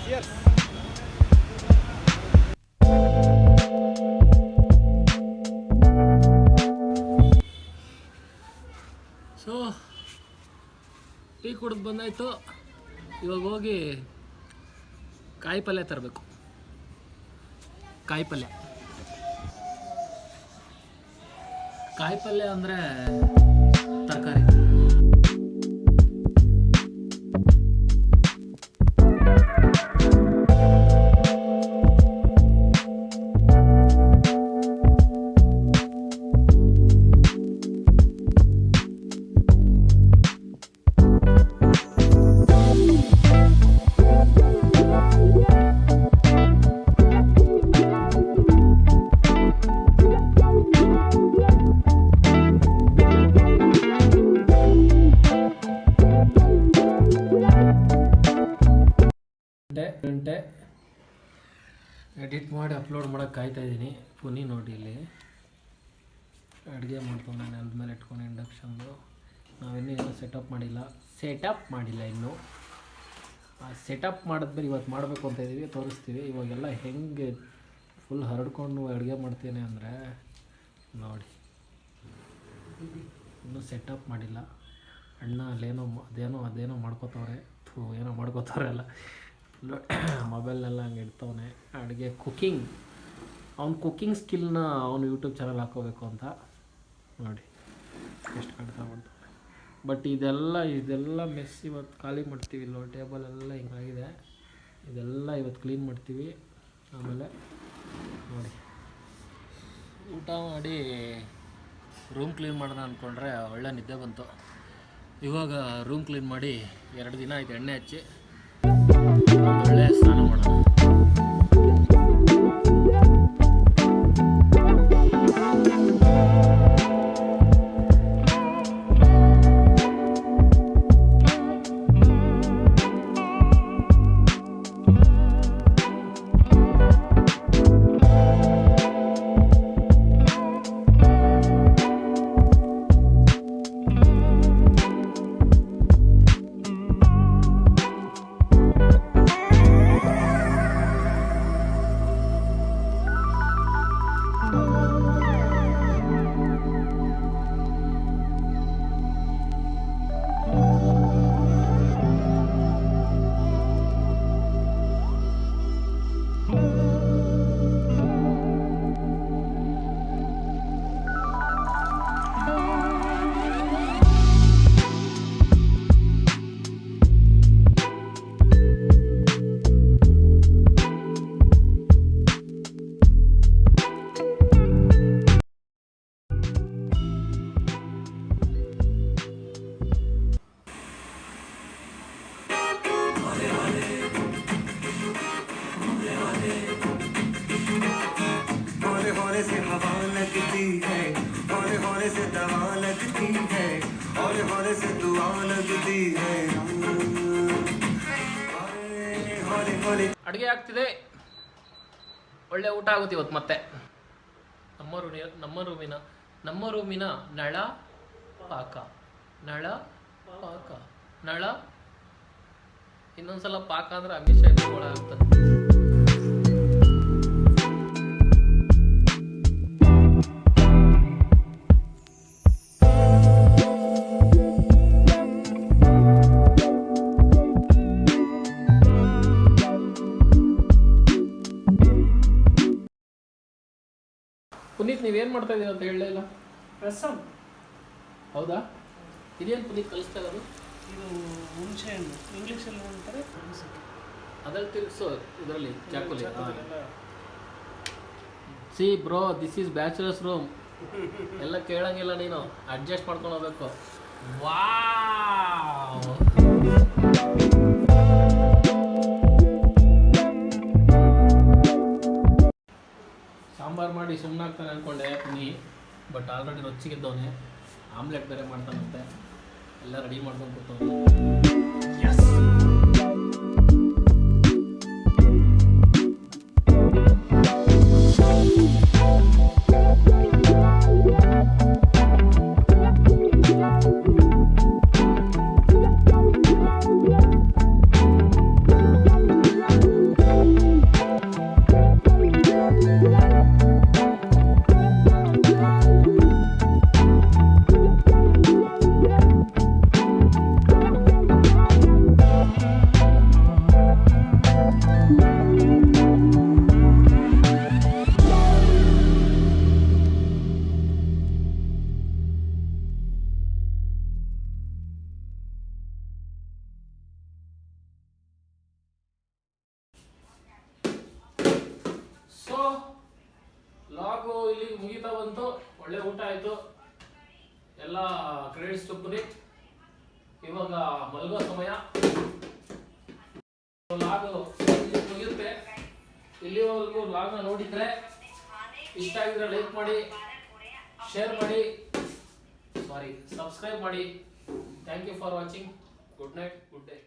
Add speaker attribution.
Speaker 1: So tea ಕುಡಿದು ಬಂದಾಯಿತು. ಇವಾಗ ಹೋಗಿ ಕಾಯಿ ಪಲ್ಯ ತರಬೇಕು. ಕಾಯಿ ಪಲ್ಯ ಅಂದರೆ ತರಕಾರಿ. ಗಂಟೆ ಎಡಿಟ್ ಮಾಡಿ ಅಪ್ಲೋಡ್ ಮಾಡೋಕ್ಕೆ ಕಾಯ್ತಾಯಿದ್ದೀನಿ. ಪುನಿ ನೋಡಿ ಇಲ್ಲಿ ಅಡುಗೆ ಮಾಡ್ಕೊಂಡು ನಾನು ನೆಲದ ಮೇಲೆ ಇಟ್ಕೊಂಡು ಇಂಡಕ್ಷನ್ದು. ನಾವಿನ್ನೂ ಏನೂ ಸೆಟಪ್ ಮಾಡಿಲ್ಲ ಇನ್ನೂ. ಸೆಟಪ್ ಮಾಡಿದ್ಮೇಲೆ ಇವತ್ತು ಮಾಡಬೇಕು ಅಂತ ಇದ್ದೀವಿ, ತೋರಿಸ್ತೀವಿ. ಇವಾಗೆಲ್ಲ ಹೆಂಗೆ ಫುಲ್ ಹರಡ್ಕೊಂಡು ಅಡುಗೆ ಮಾಡ್ತೀನಿ ಅಂದರೆ ನೋಡಿ. ಇನ್ನೂ ಸೆಟಪ್ ಮಾಡಿಲ್ಲ. ಅಣ್ಣ ಅದೇನೋ ಮಾಡ್ಕೋತವ್ರೆ. ಏನೋ ಮಾಡ್ಕೋತವ್ರೆ ಅಲ್ಲ, ಮೊಬೈಲ್ನೆಲ್ಲ ಹಂಗೆ ಇಡ್ತವನೆ. ಅಡುಗೆ ಕುಕ್ಕಿಂಗ್ ಸ್ಕಿಲ್ನ ಅವನು ಯೂಟ್ಯೂಬ್ ಚಾನಲ್ ಹಾಕೋಬೇಕು ಅಂತ ನೋಡಿ ಎಷ್ಟು ಕಡ್ತಾ ಮಾಡ್ತಾನೆ. ಬಟ್ ಇದೆಲ್ಲ ಮೆಸ್ ಇವತ್ತು ಖಾಲಿ ಮಾಡ್ತೀವಿ. ಇಲ್ಲೋ ಟೇಬಲ್ ಎಲ್ಲ ಹಿಂಗಾಗಿದೆ, ಇದೆಲ್ಲ ಇವತ್ತು ಕ್ಲೀನ್ ಮಾಡ್ತೀವಿ. ಆಮೇಲೆ ನೋಡಿ ಊಟ ಮಾಡಿ ರೂಮ್ ಕ್ಲೀನ್ ಮಾಡೋಣ ಅಂದ್ಕೊಂಡ್ರೆ ಒಳ್ಳೆ ನಿದ್ದೆ ಬಂತು. ಇವಾಗ ರೂಮ್ ಕ್ಲೀನ್ ಮಾಡಿ 2 ದಿನ ಆಯ್ತು ಎಣ್ಣೆ ಹಚ್ಚಿ ಒಳ್ಳೆ ಸ್ನಾನ ಮಾಡೋಣ. ಅಡುಗೆ ಆಗ್ತಿದೆ, ಒಳ್ಳೆ ಊಟ ಆಗುತ್ತೆ ಇವತ್ತು. ಮತ್ತೆ ನಮ್ಮ ರೂಮಿನ ನಳ ಪಾಕ ಇನ್ನೊಂದ್ಸಲ ಪಾಕ ಅಂದ್ರೆ ಅಮಿಷ ಆಗ್ತದೆ. ಪುನೀತ್ ನೀವೇನು ಮಾಡ್ತಾ ಇದ್ದೀರ ಅಂತ ಹೇಳಲೇ ಇಲ್ಲ.
Speaker 2: ರಸಂ.
Speaker 1: ಹೌದಾ? ಇದೇನು ಪುನೀತ್ ಕಲಿಸ್ತಾ ಇರೋದು?
Speaker 2: ಇದು ಹುಣಸೆ ಹಣ್ಣು, ಇಂಗ್ಲೀಷಲ್ಲಿ ಹೇಳ್ತಾರೆ
Speaker 1: ಅದ್ರಲ್ಲಿ ತಿರ್ಗಿಸೋ, ಇದರಲ್ಲಿ ಚಾಕುಲಿ. See bro, this is bachelors room. ಎಲ್ಲ ಕೇಳಂಗಿಲ್ಲ, ನೀನು ಅಡ್ಜಸ್ಟ್ ಮಾಡ್ಕೊಂಡು ಹೋಗ್ಬೇಕು. ವಾವ್, ಸಾಂಬಾರು ಮಾಡಿ ಸುಮ್ಮನಾಗ್ತಾನೆ ಅಂದ್ಕೊಂಡೆ ಪುನಿ. ಬಟ್ ಆಲ್ರೆಡಿ ರೊಚ್ಚಿಗಿದ್ದವನೇ. ಆಮ್ಲೆಟ್ ಬೇರೆ ಮಾಡ್ತಾನಂತೆ. ಎಲ್ಲ ರೆಡಿ ಮಾಡ್ಕೊಂಡು ಕೂತವನು. ಎಸ್, ಮುಗಿತಾ ಬಂತು, ಒಳ್ಳೆ ಊಟ ಆಯಿತು, ಎಲ್ಲ ಕ್ರೆಡಿಟ್ಸ್ ಟು ಪುನೀತ್. ಇವಾಗ ಮಲಗೋ ಸಮಯ. ಲಾಗು ಇಲ್ಲಿ ಮುಗಿಯುತ್ತೆ. ಇಲ್ಲಿವರೆಗೂ ಲಾಗ್ನ ನೋಡಿದ್ರೆ ಇಷ್ಟ ಆಗಿದ್ರೆ ಲೈಕ್ ಮಾಡಿ, ಶೇರ್ ಮಾಡಿ, ಸಬ್ಸ್ಕ್ರೈಬ್ ಮಾಡಿ. Thank you for watching. Good night, good day.